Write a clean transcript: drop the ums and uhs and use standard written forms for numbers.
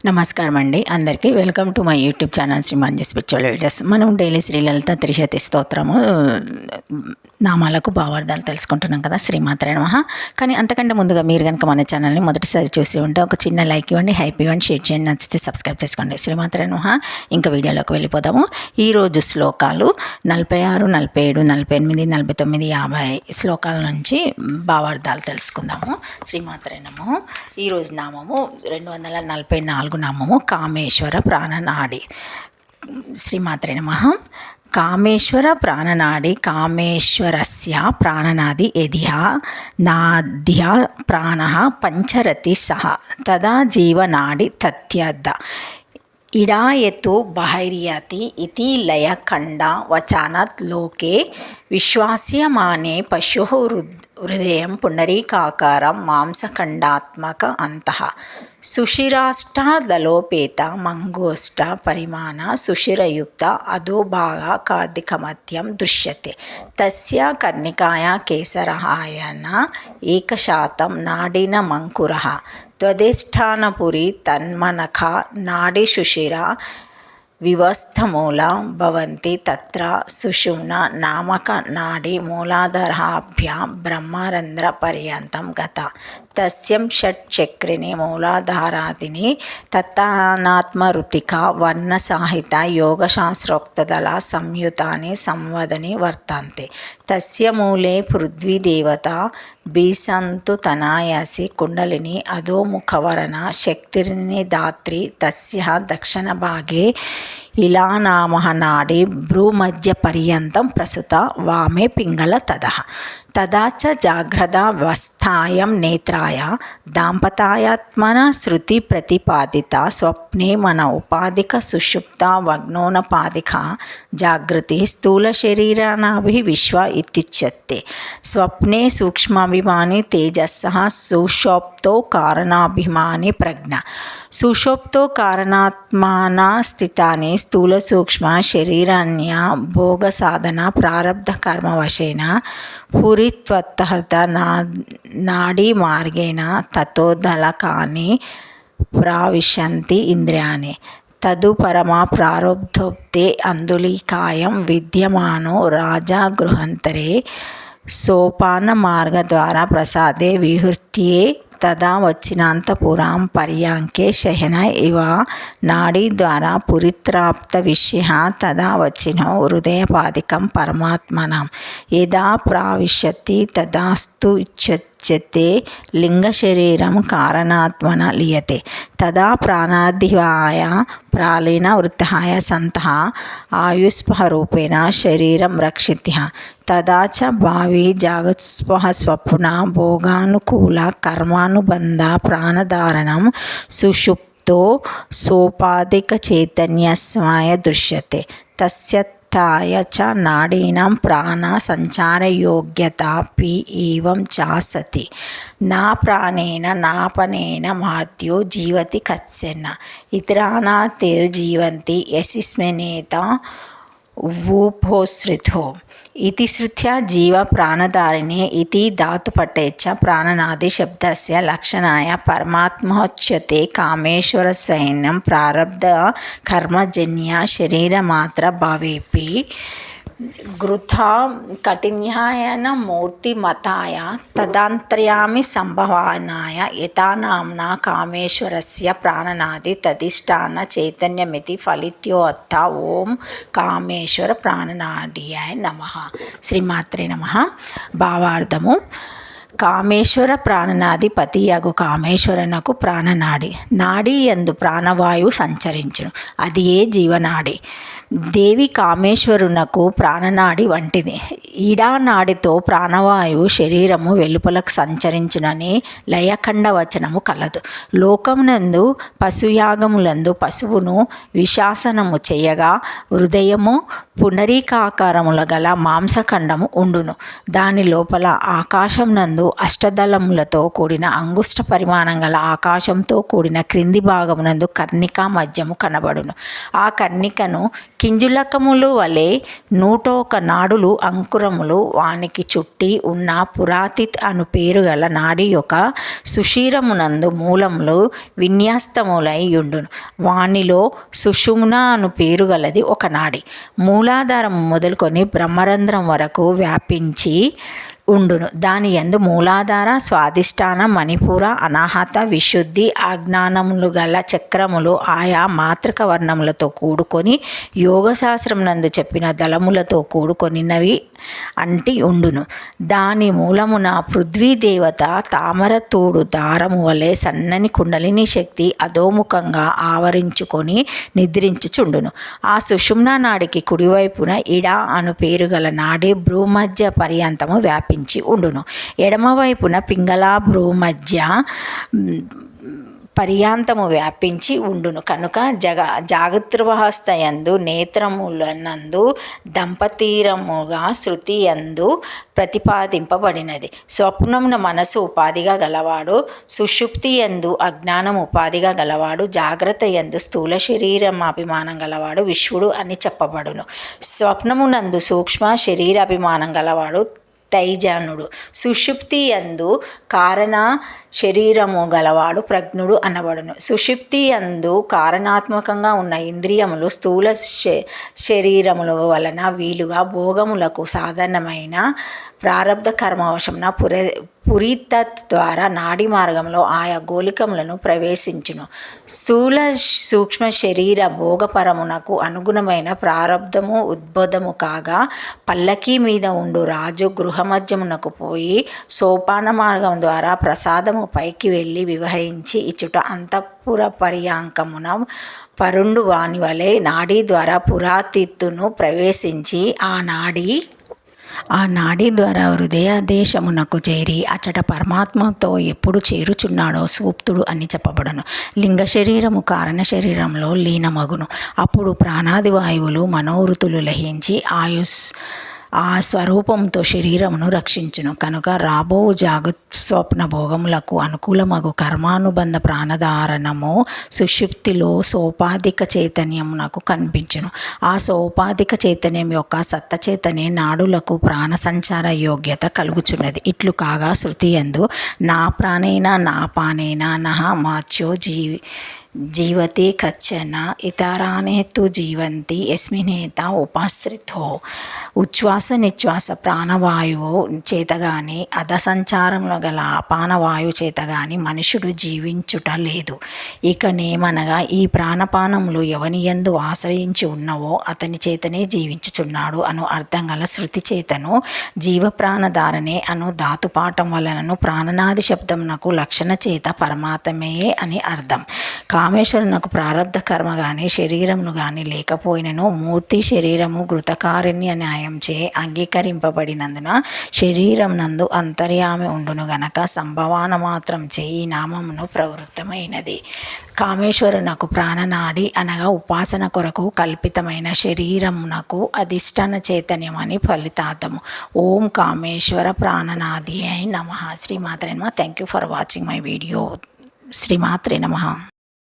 నమస్కారం అండి అందరికీ welcome to my YouTube channel Shri Manju spiritual videos. మనం డైలీ శ్రీ లలిత త్రిశతి స్తోత్రము నామాలకు భావార్థాలు తెలుసుకుంటున్నాం కదా. శ్రీమాత్రే నమః. కానీ అంతకంటే ముందుగా మీరు కనుక మన ఛానల్ని మొదటిసారి చూసి ఉంటే ఒక చిన్న లైక్ ఇవ్వండి, హైప్ ఇవ్వండి, షేర్ చేయండి, నచ్చితే సబ్స్క్రైబ్ చేసుకోండి. శ్రీమాత్రే నమః. ఇంకా వీడియోలోకి వెళ్ళిపోదాము. ఈరోజు శ్లోకాలు 46, 47, 48, 49, 50 శ్లోకాల నుంచి భావార్థాలు తెలుసుకుందాము. శ్రీమాత్రే నమః. ఈరోజు నామము 244 నామము కామేశ్వర ప్రాణనాడి. శ్రీమాత్రే నమః. కామేశ్వర ప్రాణనాడి కామేశ్వరస్య ప్రాణనాది యదిహ నాద్య ప్రాణః పంచరతి సహ తదా జీవనాడి తత్యద ఇడాయతు బహిర్యతి ఇతి లయఖండ వచనాత్ లోకే విశ్వాస్యమానే పశుః హృదయం పుండరీకాకారం మాంసఖండాత్మక అంతః సుషిరాష్టాదలోపేత మంగోష్ట పరిమాణ సుషిరయుక్త అధోభాగ కార్దికమధ్యం దృశ్యతే. తస్య కర్ణికాయ కేసరహాయన 1% నాడిన మంకురః త్వధిష్టానపురి తన్మనఖ నాడిశుషిర వివస్థమూల భవంతి తత్ర సుషుమ్న నామక నాడి మూలాధారాభ్యాం బ్రహ్మరంధ్ర పర్యంతం గత తస్యం షట్చక్రిని మూలాధారాదిని తత్తానాత్మరుతిక వర్ణసాహిత యోగశాస్త్రోక్తదళ సంయుతాని సంవదని వర్తంతే. తస్య మూలే పృథ్వీదేవత బీసంతు తనాయాసి కుండలిని అధోముఖవరణ శక్తిర్నిధాత్రి తస్య దక్షిణభాగే ఇలానామః నాడి భ్రూమధ్య పర్యంతం ప్రసుత వామే పింగళ తదా చ జాగ్రత్తావస్థాయాం నేత్రాయ దాంపత్యాత్మన శృతి ప్రతిపాదిత స్వప్నే మన ఉపాధిక సుషుప్త వగ్నోనపాదిక జాగృతి స్థూల శరీరానాభి విశ్వ ఇత్యుచ్యతే. స్వప్నే సూక్ష్మాభిమాని తేజస్సః సుషుప్తో కారణాభిమాని ప్రజ్ఞ సుషుప్తో కారణాత్మాన స్థితాని స్థూల సూక్ష్మ శరీరాన్య భోగ సాధన ప్రారబ్ధ కర్మ వశేన పురిత్వత్తహర్త నాడీ మార్గేణ తతోదలకాని ప్రావిశంతి ఇంద్రియాణి తదుపరమా ప్రారబ్ధోక్తే అందులీకాయం విద్యమానో రాజా గృహాంతరే సోపాన మార్గ ద్వారా ప్రసాదే విహృత్యే తదా వచ్చినాంతపురాం పర్యాంకే శయన ఇవ నాడీ ద్వారా పురిత్రాప్త విషయ తదా వచ్చినో హృదయపాదికం పరమాత్మనం యదా ప్రావిశతి తదాస్తు ఇచ్యతే లింగ శరీరం కారణాత్మన లీయతే. తదా ప్రాణాదివాయ ప్రాళీన వృత్తాయ సంతః ఆయుస్పహరూపేణ శరీరం రక్షిత్య. తదా చ భావి జాగత్స్పహ స్వప్న భోగానుకూల కర్మానుబంధ ప్రాణధారణం సుషుప్తో సోపాధిక చైతన్యస్మాయ దృశ్యతే. తస్య చ నాడీనాం ప్రాణ సంచారయోగ్యతాపి ఏవం చాసతి. నా ప్రాణేన నాపనేన మహత్యో జీవతి కశ్చన ఇతరానా తే జీవంతి యస్మిన్నేత ఊపోశ్రితో ఇతి శ్రుత్యా జీవ ప్రాణధారిణే ఇతి ధాతుపటే చ ప్రాణనాది శబ్దస్య లక్షణాయ పరమాత్మోచ్యతే. కామేశ్వర సైన్యం ప్రారబ్ధ కర్మజన్య శరీరమాత్ర భవేపి గృథా కఠిన్యాయన మూర్తిమతాయ తదాంతర్యామి సంభవానాయ యథా నామ్నా కామేశ్వరస్య ప్రాణనాది తదిష్టాన చైతన్యమితి ఫలిత్యోత్థ. ఓం కామేశ్వర ప్రాణనాడియాయ నమః. శ్రీమాత్రే నమః. భావార్థము: కామేశ్వర ప్రాణనాది పతియగు కామేశ్వరునకు ప్రాణనాడి. నాడి యందు ప్రాణవాయువు సంచరించును, అది ఏ జీవనాడి. దేవి కామేశ్వరునకు ప్రాణనాడి వంటిది. ఈడానాడితో ప్రాణవాయువు శరీరము వెలుపలకు సంచరించునని లయఖండ వచనము కలదు. లోకమునందు పశుయాగములందు పశువును విశాసనము చేయగా హృదయము పుండరీకాకారముల గల మాంసఖండము ఉండును. దాని లోపల ఆకాశం నందు అష్టదళములతో కూడిన అంగుష్ట పరిమాణం గల ఆకాశంతో కూడిన క్రింది భాగమునందు కర్ణికా మధ్యము కనబడును. ఆ కర్ణికను కింజులకములు వలె 101 నాడులు అంకురములు వానికి చుట్టి ఉన్న పురాతిత్ అను పేరు గల నాడి యొక్క సుషిరమునందు మూలములు విన్యాస్తములై యుండును. వానిలో సుషుమ్న అను పేరు గలది ఒక నాడి మూలాధారం మొదలుకొని బ్రహ్మరంధ్రం వరకు వ్యాపించి ఉండును. దాని యందు మూలాధార, స్వాధిష్టాన, మణిపూర, అనాహత, విశుద్ధి, అజ్ఞానములు గల చక్రములు ఆయా మాతృక వర్ణములతో కూడుకొని యోగశాస్త్రం నందు చెప్పిన దళములతో కూడుకొనినవి అంటి ఉండును. దాని మూలమున పృథ్వీదేవత తామర తూడు దారము వలె సన్నని కుండలిని శక్తి అధోముఖంగా ఆవరించుకొని నిద్రించుచుండును. ఆ సుషుమ్న నాడికి కుడివైపున ఇడ అను పేరు గల నాడి భ్రూమధ్య పర్యంతము వ్యాపించి ఉండును. ఎడమవైపున పింగళ భ్రూమధ్య పర్యాంతము వ్యాపించి ఉండును. కనుక జాగృతవస్థయందు నేత్రములనందు దంపతీరముగా శృతి యందు ప్రతిపాదింపబడినది. స్వప్నమున మనసు ఉపాధిగా గలవాడు, సుషుప్తి యందు అజ్ఞానం ఉపాధిగా గలవాడు, జాగ్రత్త యందు స్థూల శరీరం అభిమానం గలవాడు విశ్వడు అని చెప్పబడును. స్వప్నమునందు సూక్ష్మ శరీరాభిమానం గలవాడు తైజనుడు, సుషుప్తి యందు కారణ శరీరము గలవాడు ప్రజ్ఞుడు అనబడును. సుషుప్తి యందు కారణాత్మకంగా ఉన్న ఇంద్రియములు స్థూల శరీరముల వలన వీలుగా భోగములకు సాధారణమైన ప్రారబ్ధ కర్మవశమున పురీతత్ ద్వారా నాడీ మార్గంలో ఆయా గోళికములను ప్రవేశించును. స్థూల సూక్ష్మ శరీర భోగపరమునకు అనుగుణమైన ప్రారబ్ధము ఉద్బోధము కాగా పల్లకీ మీద ఉండు రాజు గృహమధ్యమునకు పోయి సోపాన మార్గం ద్వారా ప్రసాదము పైకి వెళ్ళి వివరించి ఇచ్చుట అంతఃపుర పర్యాంకమున పరుండు వాని వలె నాడీ ద్వారా పురాతిత్తును ప్రవేశించి ఆ నాడీ ద్వారా హృదయ దేశమునకు చేరి అచట పరమాత్మతో ఎప్పుడు చేరుచున్నాడో సూప్తుడు అని చెప్పబడును. లింగ శరీరము కారణ శరీరంలో లీనమగును. అప్పుడు ప్రాణాది వాయువులు మనోవృత్తులు లహించి ఆ స్వరూపంతో శరీరమును రక్షించును. కనుక రాబో జాగస్వప్న భోగములకు అనుకూలమగు కర్మానుబంధ ప్రాణధారణము సుషుప్తిలో సోపాధిక చైతన్యమునకు కనిపించును. ఆ సోపాధిక చైతన్యం యొక్క సత్తచేతనే నాడులకు ప్రాణ సంచార యోగ్యత కలుగుచున్నది. ఇట్లు కాగా శృతి యందు నా ప్రాణేన నా పానేన నహ మాచ్యో జీవతి కచ్చన ఇతరానే తు జీవంతి యస్మినేత ఉపాశ్రితో ఉచ్ఛ్వాస నిశ్వాస ప్రాణవాయువు చేతగాని అధసంచారంలో గల అపానవాయువు చేతగాని మనుషుడు జీవించుట లేదు. ఇక నేమనగా ఈ ప్రాణపానములు ఎవని యందు ఆశ్రయించి ఉన్నవో అతని చేతనే జీవించుచున్నాడు అను అర్థం గల శృతి చేతను జీవప్రాణధారణే అను ధాతుపాఠం వలనను ప్రాణనాది శబ్దమునకు లక్షణ చేత పరమాత్మయే అని అర్థం. కామేశ్వరునకు ప్రారబ్ధ కర్మ కానీ శరీరమును కానీ లేకపోయినను మూర్తి శరీరము ఘృతకారుణ్య న్యాయంచే అంగీకరింపబడినందున శరీరం నందు అంతర్యామి ఉండును గనక సంభవాన మాత్రం చే ఈ నామమును ప్రవృత్తమైనది. కామేశ్వరునకు ప్రాణనాడి అనగా ఉపాసన కొరకు కల్పితమైన శరీరమునకు అధిష్టాన చైతన్యం అని ఫలితార్థము. ఓం కామేశ్వర ప్రాణనాది అయి నమః. శ్రీమాత్రే నమః. Thank you for watching my video. శ్రీమాత్రే నమః.